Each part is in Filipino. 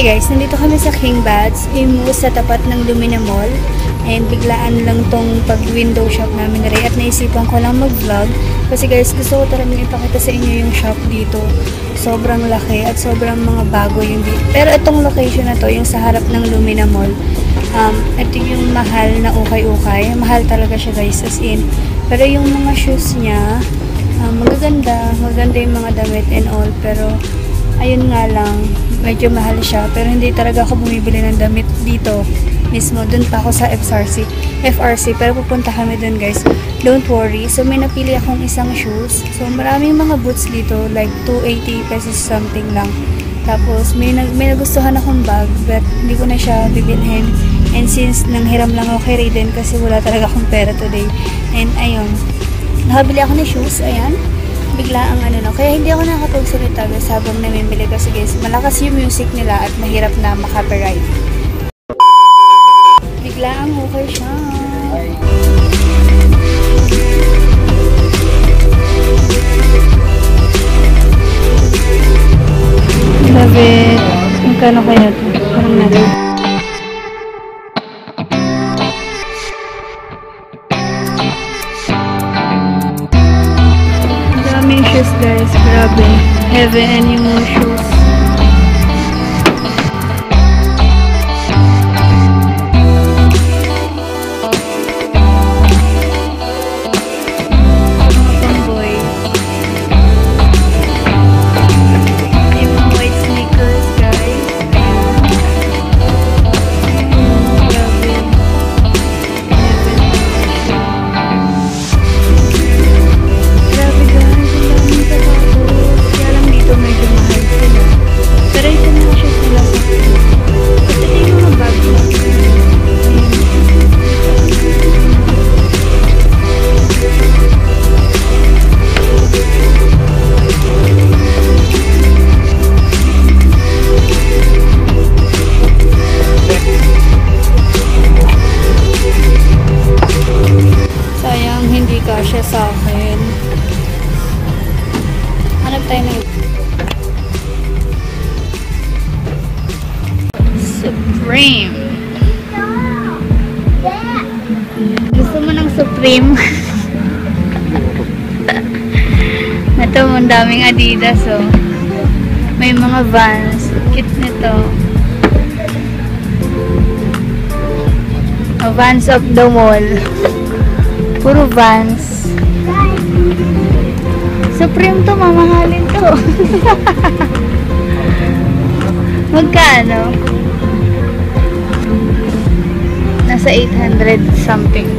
guys, nandito kami sa King Bads, sa tapat ng Lumina Mall. And biglaan lang tong pag-window shop namin na rin. At naisipan ko lang mag-vlog. Kasi guys, gusto ko talagang ipakita sa inyo yung shop dito. Sobrang laki at sobrang mga bago yung dito. Pero itong location na to, yung sa harap ng Lumina Mall, ito yung mahal na ukay-ukay. Mahal talaga siya guys, as in. Pero yung mga shoes niya, magaganda yung mga damit and all. Pero ayun nga lang, medyo mahal siya. Pero hindi talaga ako bumibili ng damit dito mismo. Doon pa ako sa FRC. Pero pupunta kami doon guys. Don't worry. So may napili akong isang shoes. So maraming mga boots dito. Like 280 pesos something lang. Tapos may nagustuhan akong bag. But hindi ko na siya bibilhin. And since nanghiram lang ako kay Raiden kasi wala talaga akong pera today. And ayun. Nakabili ako ng shoes. Ayan. Bigla ang kaya hindi ako nakapagsalita guys habang namimili kasi guys, malakas yung music nila at mahirap na makapiright. Bigla ang okay siya. Love it. Magkano kaya ito? Parang natin. Guys, grabe. Heaven yung shoes. Siya sa akin. Hanap tayo ng Supreme. Gusto mo ng Supreme? Ito, ang daming Adidas oh. May mga Vans. Cute nito. Vans of the Mall. Puro Vans. Supreme to, mamahalin to. Magkano? Nasa 800 something.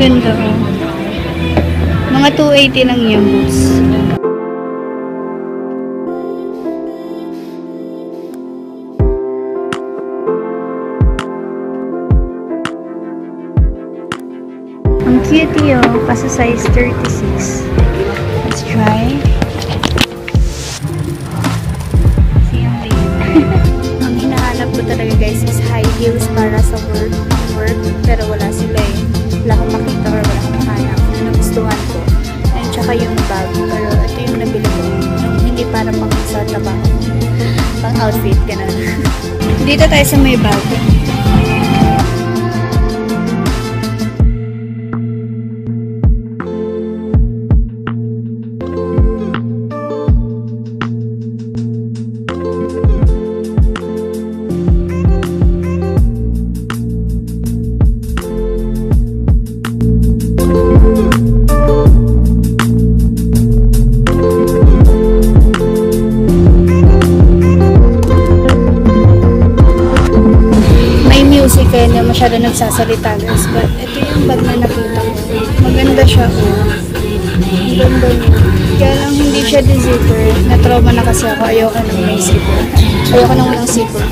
Ganda oh. Mga 280 lang yung boots. Ang cute yun, kasi size 36. Let's try. See yung lane. Ang hinahanap ko talaga guys is high heels para sa work. Pero wala sila eh. Wala akong makita or wala akong mahanap na nagustuhan ko. And tsaka yung bag. Pero ito yung nabili ko. Yung hindi para pang sa trabaho. Pang outfit, ganun. Dito tayo sa may bag. Kaya hindi masyado nagsasalita guys, but ito yung bag na nakita ko. Maganda siya oh. Ang ganda niya. Kaya lang hindi siya di-zipper. Na-trauma na kasi ako. Ayoko nang may zipper. Ayoko nang walang zipper.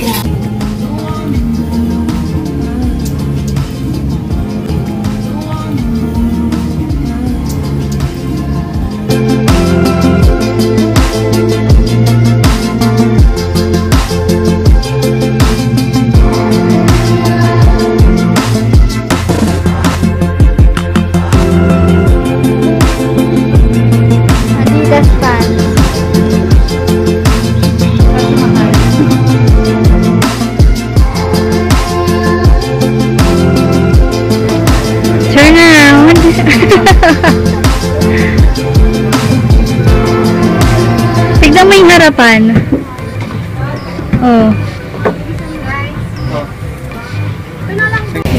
Japan. Oh.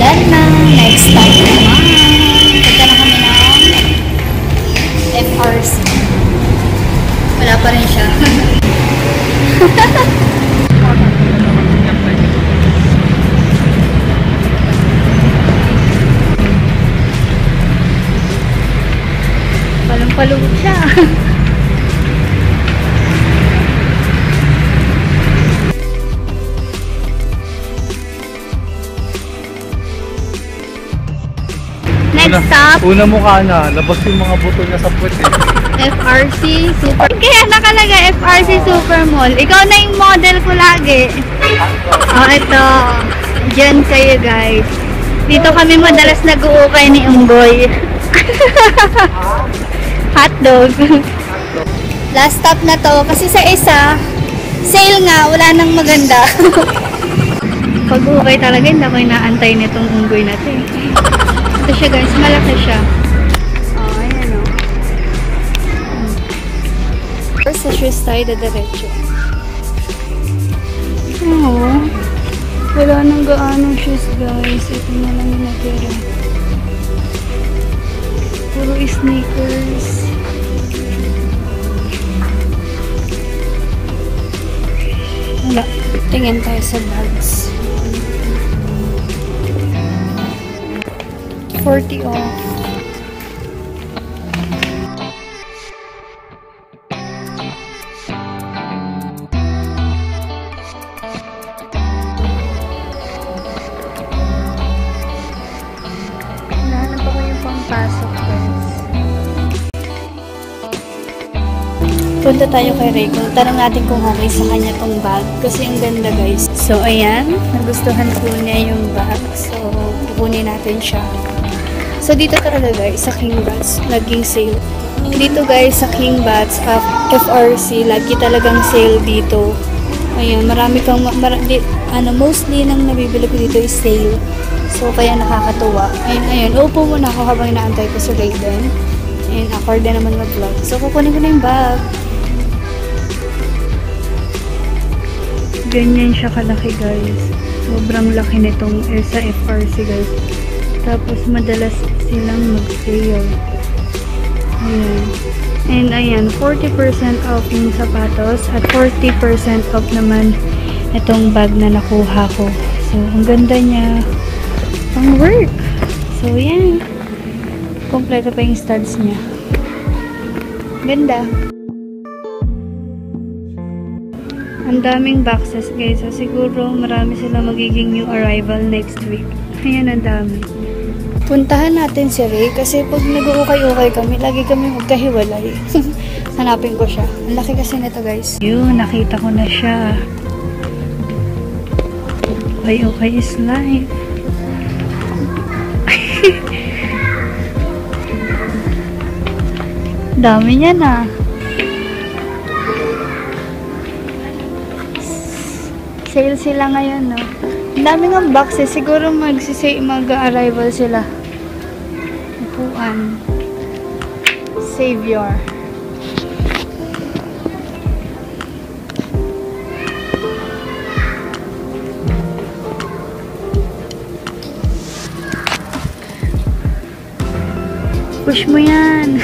Done na. Next stop naman. Punta na kami ng FRC. Wala pa rin siya. Palong-palong siya. Next stop, Una mukha na, labas yung mga buto niya sa puwet eh. FRC Super. Kaya nakalagay FRC Super Mall. Ikaw na yung model ko lagi. Oh, ito. Diyan kayo guys. Dito kami madalas nag-uukay ni Unggoy. Hotdog. Last stop na to. Kasi sa isa, sale nga. Wala nang maganda. Pag-uukay talaga, hindi ako inaantay nitong Unggoy natin. Ito siya guys. Malaki siya. Oh, ayan o. First sa shoes tayo dadiretso. Oo. Wala nang gaanong shoes guys. Ito na lang yung natira. Puro sneakers. Wala. Tingin tayo sa bags. 40 off. Nahanap ako yung pampasok guys. Punta tayo kay Ray. Tanong natin kung okay sa kanya tong bag. Kasi ang ganda guys. So ayan, nagustuhan po niya yung bag. So kukunin natin siya. So dito talaga guys, sa King Bats, laging sale. Dito guys, sa King Bats, FRC, lagi talagang sale dito. Ayan, marami kang, mostly nang nabibili ko dito is sale. So kaya nakakatuwa. Ayun, upo muna ako habang inaantay ko si Raiden. And awkward din naman mag-vlog. So kukunin ko na yung bag. Ganyan siya kalaki guys. Sobrang laki nitong sa FRC guys. Tapos madalas silang mag-sale. Ayan. And ayan, 40% off yung sapatos at 40% off naman itong bag na nakuha ko. So, ang ganda niya. Pang work. So, yan. Kompleto pa yung studs niya. Ganda. Ang daming boxes guys. So, siguro marami sila magiging new arrival next week. Ayan, ang dami. Puntahan natin si Ray kasi pag nag-uukay-ukay kami, lagi kami magkahiwalay. Hanapin ko siya. Ang laki kasi nito guys. Yun, nakita ko na siya. Okay is life. Dami niya na. Sale sila ngayon, no? Ang dami nga boxes. Siguro mag-arrival sila. Upuan. Savior. Push mo yan.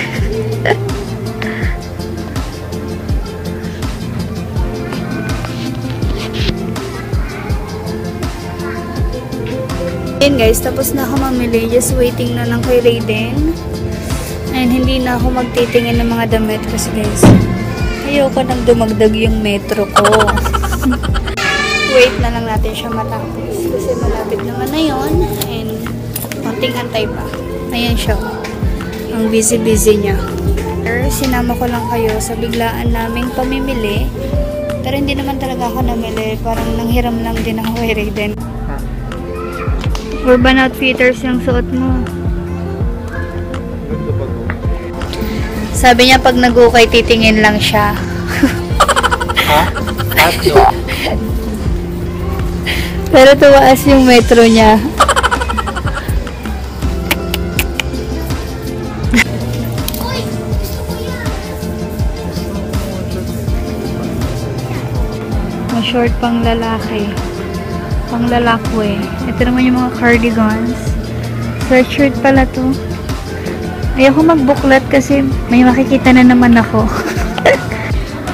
Ayan guys, tapos na ako mamili. Just waiting na lang kay Raiden. And hindi na ako magtitingin ng mga damit kasi guys, ayoko nang dumagdag yung metro ko. Wait na lang natin siya matapos. Kasi malapit naman na yun. And konting antay pa. Ayan siya. Ang busy-busy niya. Sinama ko lang kayo sa biglaan naming pamimili. Pero hindi naman talaga ako namili. Parang nanghiram lang din ako kay Raiden. Urban Outfitters yung suot mo. Sabi niya pag nag-ukay titingin lang siya. Ha? Ato? Pero tumaas yung metro niya. short pang lalaki. Pang lalakwe. Ito naman yung mga cardigans. Sweatshirt pala to. Ayoko magbuklat kasi may makikita na naman ako.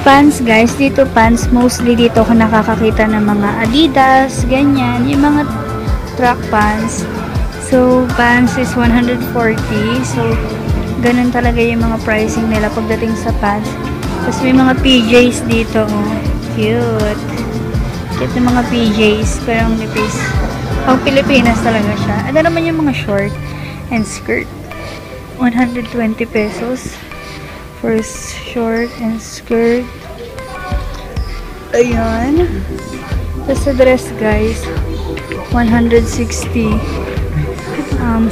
Pants guys, dito pants, mostly dito ako nakakakita ng mga Adidas, ganyan, yung mga track pants. So, pants is 140. So, ganun talaga yung mga pricing nila pagdating sa pants. Tapos may mga PJs dito, oh. Cute. Cute yung mga PJs, pero ang nipis. Pang Pilipinas talaga siya. Ano naman yung mga short and skirt. 120 pesos. For short and skirt. Ayan. Tapos sa dress guys, 160.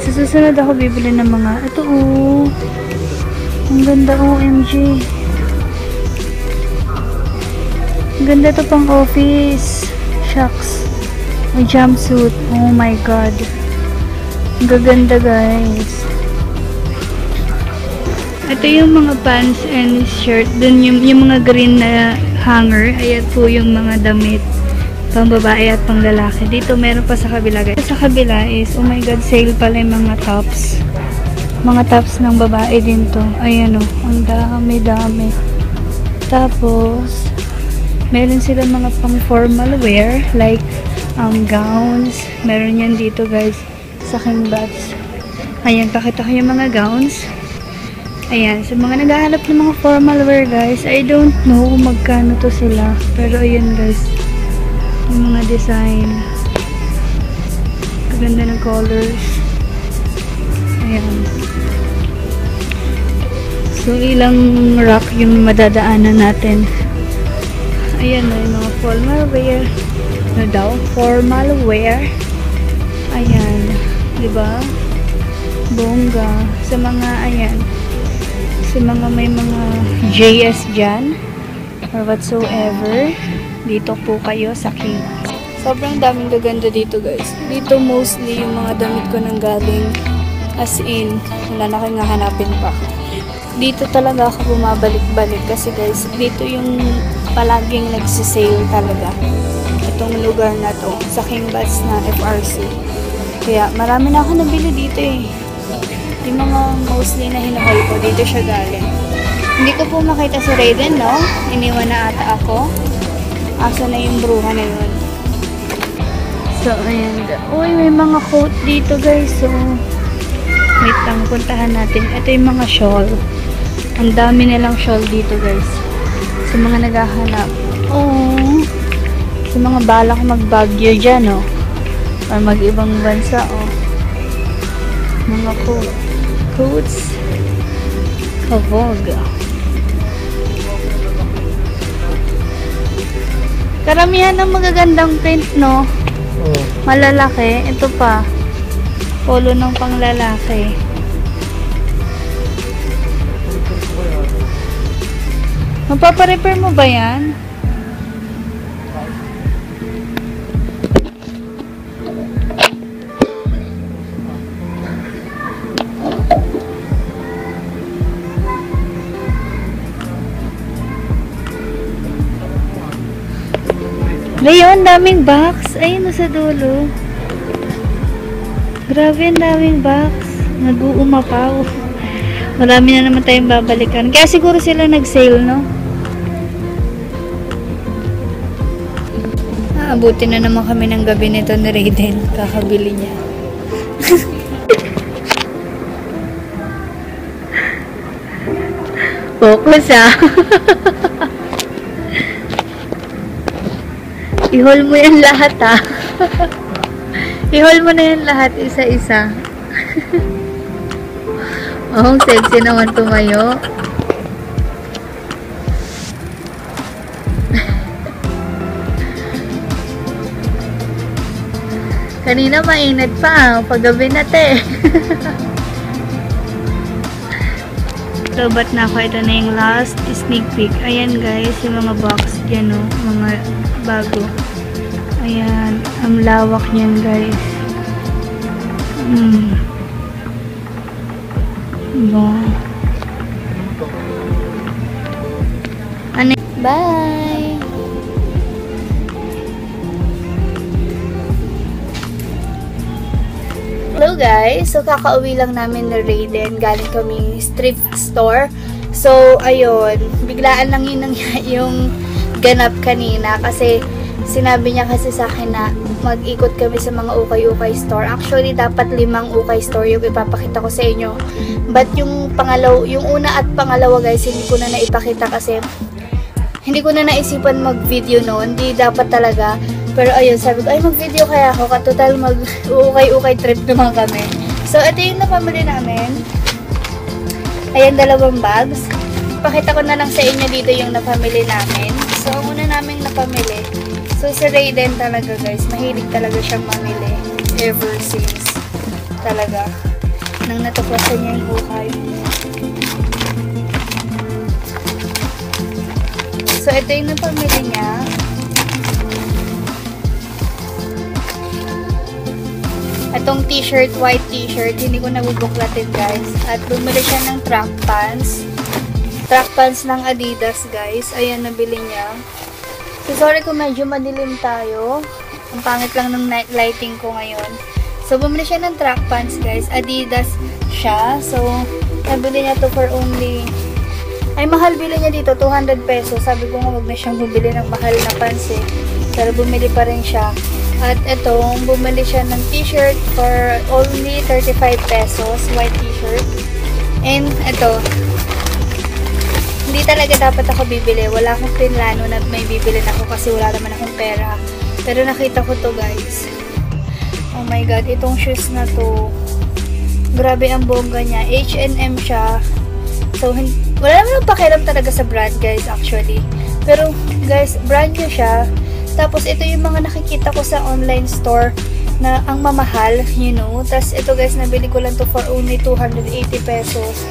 Sa susunod ako bibili ng mga, ito oh. Ang ganda, OMG. Ang ganda to pang office. Shucks. May jumpsuit. Oh my god. Ang gaganda guys. Ito yung mga pants and shirt. Dun yung mga green na hanger. Ayan po yung mga damit. Pang babae at pang lalaki. Dito meron pa sa kabila guys. Sa kabila is, oh my god, sale pala yung mga tops. Mga tops ng babae din to. Ayan o. Ang dami. Tapos, meron sila mga pang formal wear. Like, gowns. Meron yan dito guys. Sa King Bats. Ayan, pakita ko yung mga gowns. Ayan, sa mga naghahanap ng mga formal wear guys, I don't know kung magkano to sila. Pero ayan guys, yung mga design. Kaganda ng colors. Ayan. So, ilang rack yung madadaanan natin. Ayan na yung mga formal wear. Ano daw? Formal wear. Ayan. Diba? Bongga. Sa mga, ayan. Sa mga may mga JS dyan or whatsoever, dito po kayo sa King. Sobrang daming gaganda dito guys. Dito mostly yung mga damit ko nang galing, as in, wala na kayong hahanapin pa. Dito talaga ako bumabalik-balik kasi guys, dito yung palaging nagsisale talaga. Itong lugar na to, sa King Bats na FRC. Kaya marami na ako nabili dito eh. Yung mga mostly na hinahaul ko, dito siya galing. Hindi ko po makita si Raiden, no? Iniwan na ata ako. Asa na yung bruha na yun. So, ayan. Uy, may mga coat dito, guys. So, wait lang, puntahan natin. Ito yung mga shawl. Ang dami nilang shawl dito, guys. Sa mga naghahanap. Oh, sa mga balak mag-Baguio dyan, oh. Or mag-ibang bansa, oh. Mga coats. Kavog. Karamihan ng magagandang print, no? Oh. Malalaki. Ito pa. Polo ng panglalaki. Magpaparepair mo ba yan? Leon, daming box. Ayun na sa dulo. Grabe, ang daming box. Nag-uumapaw. Marami na naman tayong babalikan. Kaya siguro sila nag-sale, no? Aabutin na naman kami ng gabi nito ni Raiden. Kakabili niya. Focus, ah. I-haul mo yan lahat, ah. I-haul mo na yan lahat, isa-isa. Oh, sexy naman tumayo. Kanina mainit pa, paggabi na te. Lobat na ako. Ito na yung last sneak peek. Ayan guys, yung mga box dyan, no? Mga bago. Ayan, ang lawak niyan guys. Ano? Bye! guys, so kakauwi lang namin na Raiden. Galing kami thrift store. So, ayun. Biglaan lang yun yung ganap kanina. Kasi, sinabi niya kasi sa akin na mag-ikot kami sa mga ukay-ukay store. Actually, dapat 5 ukay store yung ipapakita ko sa inyo. But yung una at pangalawa guys, hindi ko na naipakita kasi hindi ko na naisipan mag-video noon. Hindi dapat talaga. Pero ayun, sabi ko, ay mag-video kaya ako. Katotal mag-ukay-ukay trip naman kami. So, ito yung napamili namin. Ayan, 2 bags. Pakita ko na lang sa inyo dito yung napamili namin. So, ang una namin napamili. So, si Raiden talaga guys. Mahilig talaga siyang mamili. Ever since. Talaga. Nang natuklasan niya yung ukay. So, ito yung napamili niya. Itong t-shirt, white t-shirt, hindi ko nabubuklatin guys. At bumili siya ng track pants. Track pants ng Adidas guys. Ayan, nabili niya. So, sorry kung medyo madilim tayo. Ang pangit lang ng night lighting ko ngayon. So, bumili siya ng track pants guys. Adidas siya. So, nabili niya to for only... Ay, mahal bili niya dito, 200 pesos. Sabi ko nga, wag na siyang bumili ng mahal na pants eh. Pero bumili pa rin siya. At itong, bumili siya ng t-shirt for only 35 pesos. White t-shirt. And ito, hindi talaga dapat ako bibili. Wala akong pinlano na may bibili na ako kasi wala naman akong pera. Pero nakita ko to guys. Oh my god, itong shoes na to. Grabe ang bongga niya. H&M siya. So, wala naman ang pakialam talaga sa brand guys actually. Pero guys, brand niya siya. Tapos, ito yung mga nakikita ko sa online store na ang mamahal, you know. Tapos, ito guys, nabili ko lang to for only 280 pesos.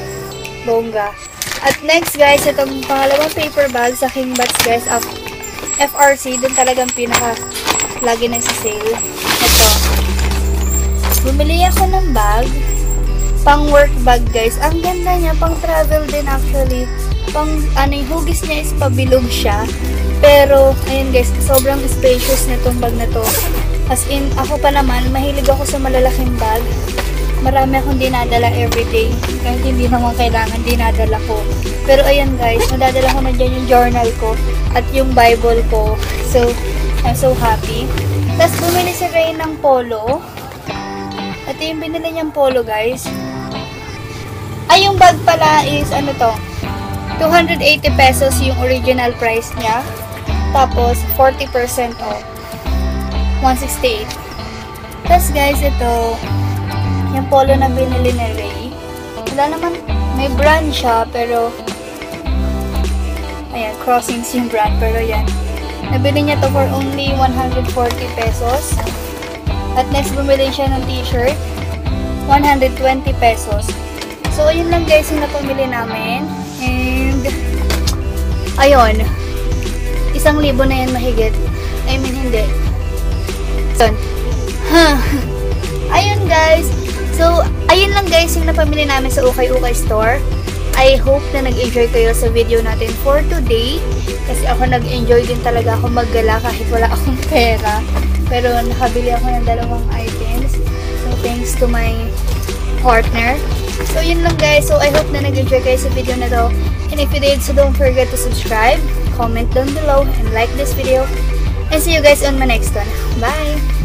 Bongga. At next guys, itong pangalawang paper bag sa King Bats guys of FRC. Doon talagang lagi na sa sale. Ito. Bumili ako ng bag. Pang work bag guys. Ang ganda niya. Pang travel din actually. Pang, hugis niya is pabilog siya. Pero, ayun guys, sobrang spacious nitong bag na to. As in, ako pa naman, mahilig ako sa malalaking bag. Marami akong dinadala everyday. Kahit hindi naman kailangan dinadala ko. Pero ayun guys, nadadala ko na dyan yung journal ko at yung Bible ko. So, I'm so happy. Tapos, bumili si Ray ng polo. Ito yung binili niyang polo guys. Ay, yung bag pala is, ano to? 280 pesos yung original price niya. Tapos, 40% off. 168. Tapos, guys, ito, yung polo na binili ni Ray. Wala naman, may brand siya, pero, ayan, Crossings yung brand, pero yan. Nabili niya to for only 140 pesos. At next, bumili siya ng t-shirt, 120 pesos. So, ayun lang guys yung napamili namin. And, ayun. 1,000 na yan mahigit. I mean, hindi. So, ayun guys. So, ayun lang guys yung napamili namin sa Ukay-Ukay Store. I hope na nag-enjoy kayo sa video natin for today. Kasi ako nag-enjoy din talaga ako maggala kahit wala akong pera. Pero nakabili ako ng 2 items. So, thanks to my partner. So, yun lang guys. So, I hope na nag-enjoy kayo sa video na to. And if you did, so don't forget to subscribe, comment down below, and like this video. And see you guys on my next one. Bye!